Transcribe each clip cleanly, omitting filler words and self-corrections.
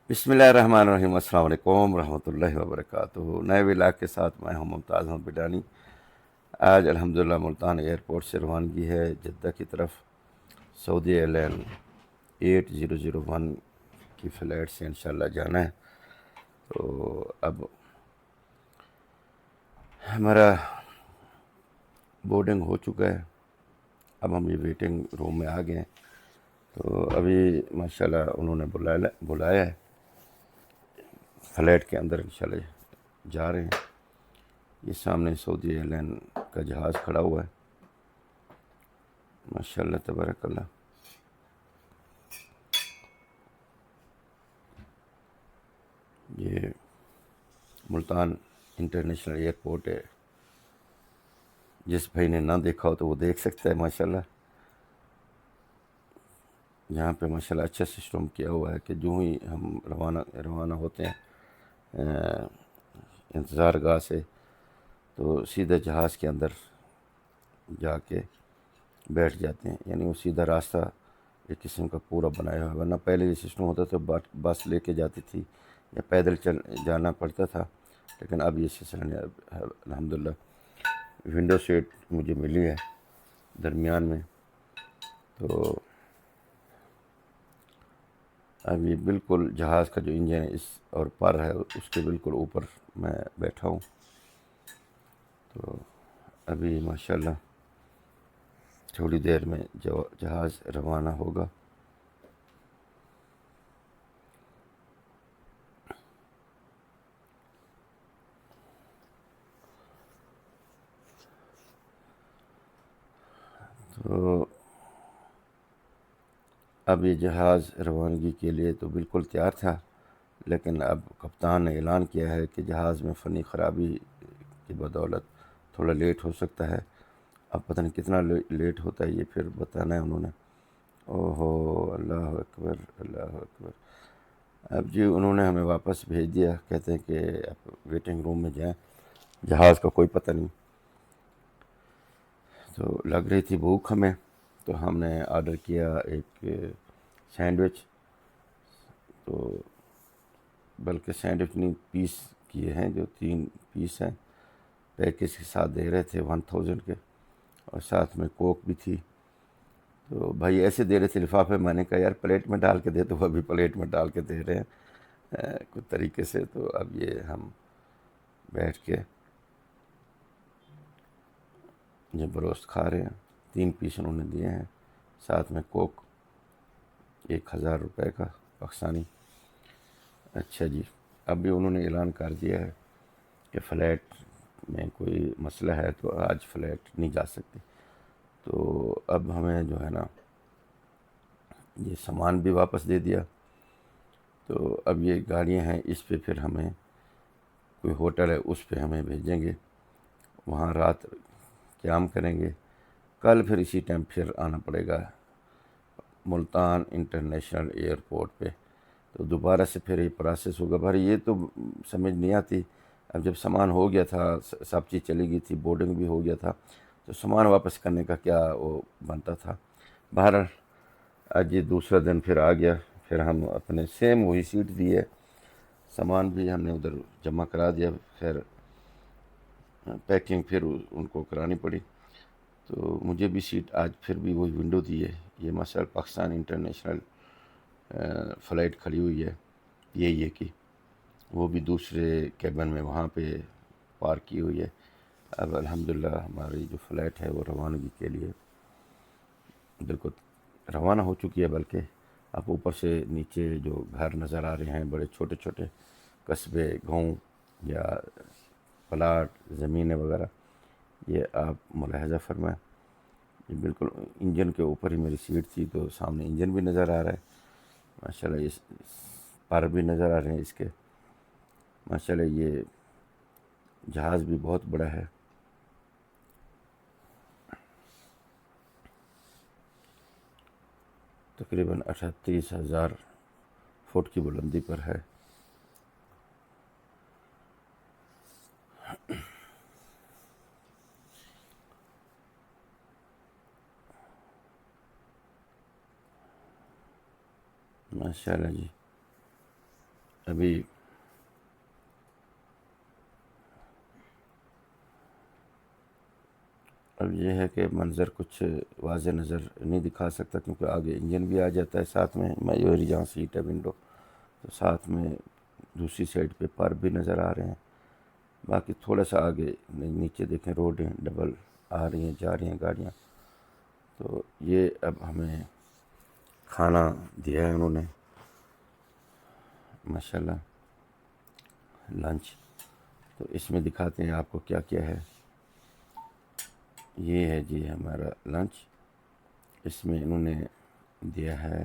بسم اللہ الرحمن الرحیم، السلام علیکم ورحمۃ اللہ وبرکاتہ۔ نئے ولاگ کے ساتھ میں ہوں ممتاز احمد بڈانی۔ آج الحمدللہ ملتان ایئرپورٹ سے روانگی ہے جدہ کی طرف۔ سعودی ایئر لائن 8001 کی فلائٹ سے انشاءاللہ جانا ہے۔ تو اب ہمارا بورڈنگ ہو چکا ہے، اب ہم یہ ویٹنگ روم میں آ گئے ہیں۔ تو ابھی ماشاءاللہ انہوں نے بلایا ہے، فلائٹ کے اندر انشاءاللہ جا رہے ہیں۔ یہ سامنے سعودی ایئر لائن کا جہاز کھڑا ہوا ہے، ماشاءاللہ تبارک اللہ۔ یہ ملتان انٹرنیشنل ایئرپورٹ ہے، جس بھائی نے نہ دیکھا ہو تو وہ دیکھ سکتا ہے ماشاءاللہ۔ یہاں پہ ماشاءاللہ اچھا سسٹم کیا ہوا ہے کہ جو ہی ہم روانہ ہوتے ہیں انتظار گاہ سے، تو سیدھا جہاز کے اندر جا کے بیٹھ جاتے ہیں، یعنی وہ سیدھا راستہ ایک قسم کا پورا بنایا ہوا ہے۔ ورنہ پہلے یہ سسٹم ہوتا تھا بس لے کے جاتی تھی یا پیدل جانا پڑتا تھا، لیکن اب یہ سلسلہ الحمدللہ ونڈو سیٹ مجھے ملی ہے درمیان میں۔ تو اب یہ بالکل جہاز کا جو انجن ہے اور پر ہے اس کے بالکل اوپر میں بیٹھا ہوں۔ تو ابھی ماشاءاللہ تھوڑی دیر میں جہاز روانہ ہوگا۔ تو اب یہ جہاز روانگی کے لیے تو بالکل تیار تھا، لیکن اب کپتان نے اعلان کیا ہے کہ جہاز میں فنی خرابی کی بدولت تھوڑا لیٹ ہو سکتا ہے۔ اب پتہ نہیں کتنا لیٹ ہوتا ہے، یہ پھر بتانا ہے انہوں نے۔ اوہو، اللہ اکبر اللہ اکبر۔ اب جی انہوں نے ہمیں واپس بھیج دیا، کہتے ہیں کہ آپ ویٹنگ روم میں جائیں، جہاز کا کوئی پتہ نہیں۔ تو لگ رہی تھی بھوک ہمیں، تو ہم نے آرڈر کیا ایک سینڈوچ، تو بلکہ سینڈوچ نہیں، پیس کیے ہیں، جو 3 پیس ہیں پیکج کے ساتھ دے رہے تھے 1000 کے، اور ساتھ میں کوک بھی تھی۔ تو بھائی ایسے دے رہے تھے لفافے، میں نے کہا یار پلیٹ میں ڈال کے دے، تو ابھی پلیٹ میں ڈال کے دے رہے ہیں کچھ طریقے سے۔ تو اب یہ ہم بیٹھ کے یہ بروست کھا رہے ہیں۔ 3 پیس انہوں نے دیے ہیں، ساتھ میں کوک 1000 روپے کا پاکستانی۔ اچھا جی، اب بھی انہوں نے اعلان کر دیا ہے کہ فلائٹ میں کوئی مسئلہ ہے تو آج فلائٹ نہیں جا سکتی۔ تو اب ہمیں جو ہے نا یہ سامان بھی واپس دے دیا۔ تو اب یہ گاڑیاں ہیں، اس پہ پھر ہمیں کوئی ہوٹل ہے اس پہ ہمیں بھیجیں گے، وہاں رات قیام کریں گے۔ کل پھر اسی ٹائم پھر آنا پڑے گا ملتان انٹرنیشنل ایئرپورٹ پہ۔ تو دوبارہ سے پھر یہ پروسیس ہوگا۔ بھائی یہ تو سمجھ نہیں آتی، اب جب سامان ہو گیا تھا، سب چیز چلی گئی تھی، بورڈنگ بھی ہو گیا تھا، تو سامان واپس کرنے کا کیا وہ بنتا تھا۔ بہرحال آج یہ دوسرا دن پھر آ گیا، پھر ہم اپنے سیم وہی سیٹ دی ہے، سامان بھی ہم نے ادھر جمع کرا دیا، خیر پیکنگ پھر ان کو کرانی پڑی۔ تو مجھے بھی سیٹ آج پھر بھی وہی ونڈو دی ہے۔ یہ مسئلہ پاکستان انٹرنیشنل فلائٹ کھڑی ہوئی ہے یہ کی، وہ بھی دوسرے کیبن میں وہاں پہ پارک کی ہوئی ہے۔ اب الحمدللہ ہماری جو فلائٹ ہے وہ روانگی کے لیے بالکل روانہ ہو چکی ہے۔ بلکہ اب اوپر سے نیچے جو گھر نظر آ رہے ہیں، بڑے چھوٹے چھوٹے قصبے، گاؤں یا پلاٹ زمینیں وغیرہ، یہ آپ ملاحظہ فرمائیں۔ یہ بالکل انجن کے اوپر ہی میری سیٹ تھی، تو سامنے انجن بھی نظر آ رہا ہے ماشاءاللہ، اس پر بھی نظر آ رہے ہیں اس کے ماشاءاللہ۔ یہ جہاز بھی بہت بڑا ہے، تقریباً 38,000 فٹ کی بلندی پر ہے۔ ماشاءاللہ جی، ابھی اب یہ ہے کہ منظر کچھ واضح نظر نہیں دکھا سکتا کیونکہ آگے انجن بھی آ جاتا ہے ساتھ میں میوری جہاں سیٹ ہے ونڈو، تو ساتھ میں دوسری سائڈ پہ پر بھی نظر آ رہے ہیں۔ باقی تھوڑا سا آگے نیچے دیکھیں روڈیں ڈبل آ رہی ہیں جا رہی ہیں گاڑیاں۔ تو یہ اب ہمیں کھانا دیا ہے انہوں نے ماشاءاللہ لنچ، تو اس میں دکھاتے ہیں آپ کو کیا کیا ہے۔ یہ ہے جی ہمارا لنچ، اس میں انہوں نے دیا ہے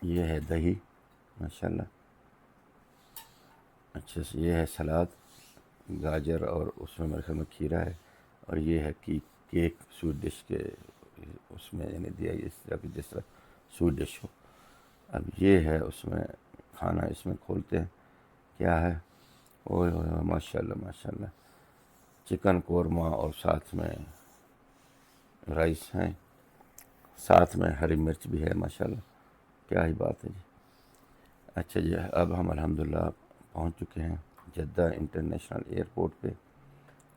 یہ ہے دہی ماشاءاللہ، اچھا سے یہ ہے سلاد گاجر اور اس میں میرے خیال میں کھیرا ہے، اور یہ ہے کیک سویٹ ڈش کے اس میں یعنی دیا اس طرح کی جس طرح سویٹ ڈش ہو۔ اب یہ ہے اس میں کھانا، اس میں کھولتے ہیں کیا ہے، اوہ اوہ ماشاءاللہ ماشاءاللہ، چکن قورمہ اور ساتھ میں رائس ہیں، ساتھ میں ہری مرچ بھی ہے ماشاءاللہ، کیا ہی بات ہے جی۔ اچھا جی، اب ہم الحمدللہ پہنچ چکے ہیں جدہ انٹرنیشنل ایئرپورٹ پہ،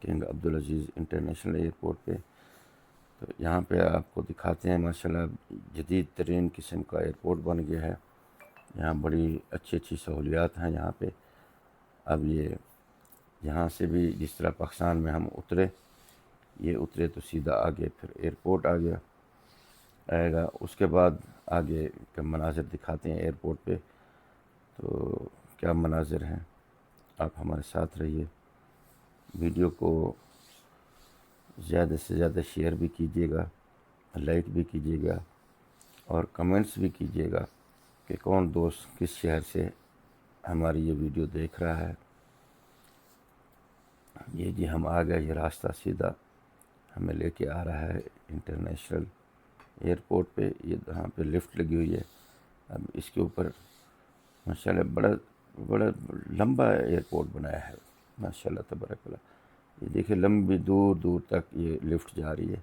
کنگ عبدالعزیز انٹرنیشنل ایئرپورٹ پہ۔ تو یہاں پہ آپ کو دکھاتے ہیں ماشاءاللہ جدید ترین قسم کا ایئرپورٹ بن گیا ہے، یہاں بڑی اچھی اچھی سہولیات ہیں یہاں پہ۔ اب یہاں سے بھی جس طرح پاکستان میں ہم اترے، یہ اترے تو سیدھا آگے پھر ایئرپورٹ آئے گا، اس کے بعد آگے کا مناظر دکھاتے ہیں ایئرپورٹ پہ، تو کیا مناظر ہیں۔ آپ ہمارے ساتھ رہیے، ویڈیو کو زیادہ سے زیادہ شیئر بھی کیجیے گا، لائک بھی کیجیے گا، اور کمنٹس بھی کیجیے گا کہ کون دوست کس شہر سے ہماری یہ ویڈیو دیکھ رہا ہے۔ یہ جی ہم آ گئے، یہ راستہ سیدھا ہمیں لے کے آ رہا ہے انٹرنیشنل ایئرپورٹ پہ۔ یہ یہاں پہ لفٹ لگی ہوئی ہے، اب اس کے اوپر ماشاءاللہ بڑا لمبا ایئرپورٹ بنایا ہے ماشاءاللہ تبارک اللہ۔ یہ دیکھیں لمبی دور دور تک یہ لفٹ جا رہی ہے۔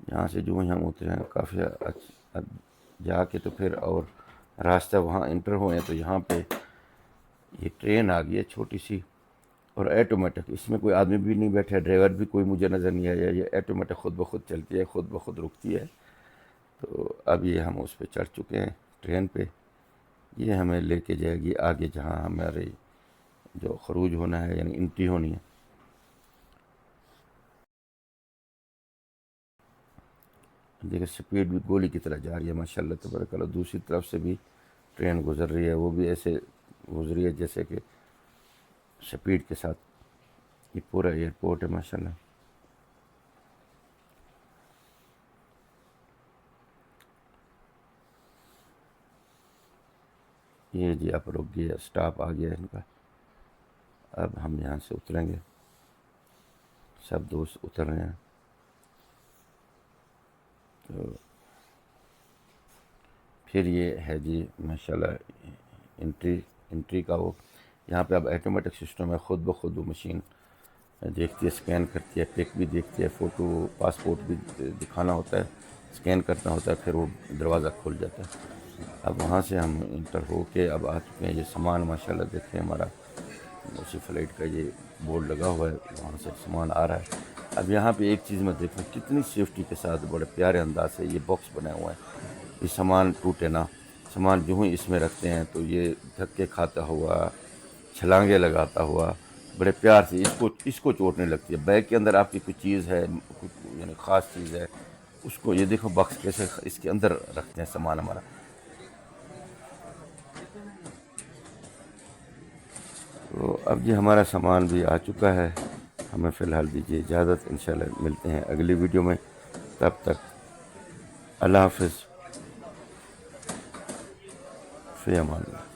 یہاں سے جو ہی ہم اترے ہیں کافی جا کے تو پھر اور راستہ وہاں انٹر ہوئے ہیں، تو یہاں پہ یہ ٹرین آ گئی ہے چھوٹی سی اور آٹومیٹک، اس میں کوئی آدمی بھی نہیں بیٹھا، ڈرائیور بھی کوئی مجھے نظر نہیں آیا، یہ آٹومیٹک خود بخود چلتی ہے، خود بخود رکتی ہے۔ تو اب یہ ہم اس پہ چڑھ چکے ہیں ٹرین پہ، یہ ہمیں لے کے جائے گی آگے جہاں ہمارے جو خروج ہونا ہے یعنی انٹری ہونی ہے۔ دیکھیں سپیڈ بھی گولی کی طرح جا رہی ہے ماشاءاللہ تبارک اللہ، دوسری طرف سے بھی ٹرین گزر رہی ہے، وہ بھی ایسے گزری ہے جیسے کہ سپیڈ کے ساتھ۔ یہ پورا ایئرپورٹ ہے ماشاءاللہ۔ یہ جی اب رک گیا، سٹاپ آ گیا ان کا، اب ہم یہاں سے اتریں گے، سب دوست اتر رہے ہیں۔ تو پھر یہ ہے جی ماشاءاللہ انٹری کا وہ، یہاں پہ اب آٹومیٹک سسٹم ہے، خود بخود وہ مشین دیکھتی ہے، اسکین کرتی ہے، پک بھی دیکھتی ہے، فوٹو پاسپورٹ بھی دکھانا ہوتا ہے، اسکین کرنا ہوتا ہے، پھر وہ دروازہ کھل جاتا ہے۔ اب وہاں سے ہم انٹر ہو کے اب آ چکے ہیں، یہ سامان ماشاءاللہ دیکھیں ہمارا اسی فلائٹ کا یہ بورڈ لگا ہوا ہے، وہاں سے سامان آ رہا ہے۔ اب یہاں پہ ایک چیز میں دیکھوں کتنی سیفٹی کے ساتھ بڑے پیارے انداز سے یہ باکس بنایا ہوا ہے، یہ سامان ٹوٹے نہ، سامان جو ہی اس میں رکھتے ہیں تو یہ دھکے کھاتا ہوا، چھلانگے لگاتا ہوا بڑے پیار سے، اس کو چوٹ نہیں لگتی ہے۔ بیگ کے اندر آپ کی کوئی چیز ہے، یعنی خاص چیز ہے، اس کو یہ دیکھو باکس کیسے اس کے اندر رکھتے ہیں سامان ہمارا۔ تو اب یہ ہمارا سامان بھی آ چکا ہے، ہمیں فی الحال دیجیے اجازت، انشاءاللہ ملتے ہیں اگلی ویڈیو میں، تب تک اللہ حافظ، فی امان اللہ۔